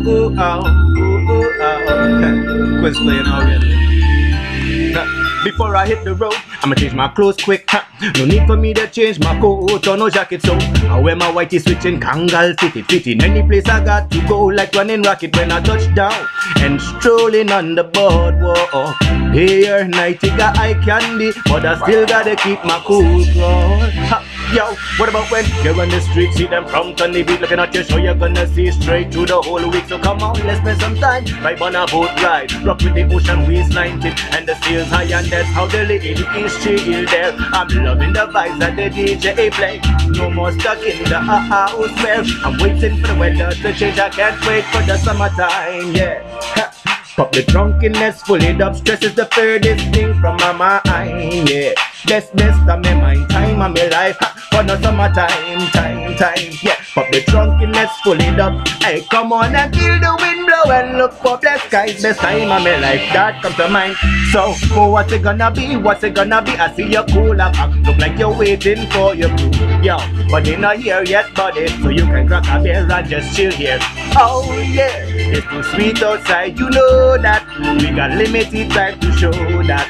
ooh, oh, ooh, ooh, oh. Quiz playing already. Before I hit the road, I'ma change my clothes quick. No need for me to change my coat or no jacket, so I wear my whitey switching Kangal fitting any place I got to go, like running rocket when I touch down and strolling on the boardwalk. Here, nighty got eye candy, but I still gotta keep my cool clothes. Yo, what about when you're on the street, see them front on the beat, looking at your show, you're gonna see straight through the whole week. So come on, let's spend some time, vibe on a boat ride, rock with the ocean waistline tip, and the sails high, and that's how the lady is chill there. I'm loving the vibes that the DJ play, no more stuck in the house where I'm waiting for the weather to change. I can't wait for the summertime, yeah. Pop the drunkenness, full it up, stress is the furthest thing from my mind, yeah. Best of my mind, time of my life, for the summertime, time, yeah. Pop the drunkenness, full it up, hey, come on and feel the wind blow and look for blessed skies. Best time of my life, that comes to mind. So, what's it gonna be, what's it gonna be? I see you cool up, look like you're waiting for your crew, yo. But they're not here yet, buddy, so you can crack a beer and just chill here. Oh yeah, it's too sweet outside, you know that. We got limited time to show that.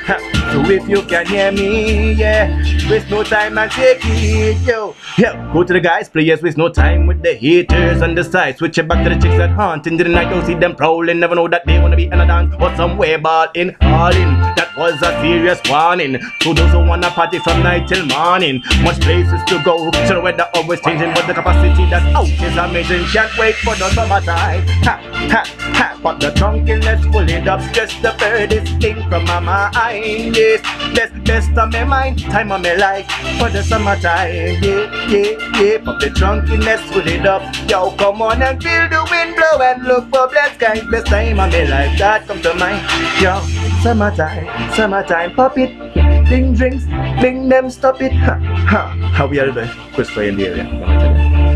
So if you can hear me, yeah, waste no time and take it, yo. Yeah, go to the guys, players, waste no time with the haters on the side. Switch it back to the chicks that hunt into the night. Don't see them prowling, never know that they wanna be in a dance or somewhere ball in, all in. That was a serious warning to those who wanna party from night till morning. Much places to go, so the weather always changing, but the capacity that's out is amazing. Can't wait for the summertime. Ha, ha, ha. But the drunkenness full it up, stress the furthest thing from my mind. Yes, best of my mind, time of my life for the summertime. Yeah. But the drunkenness full it up, yo, come on and feel the wind blow and look for blessed skies. Best time of my life that come to mind, yo. Summertime, pop it, bring drinks, bring them, stop it. Ha. How we are the Chris Play in the area.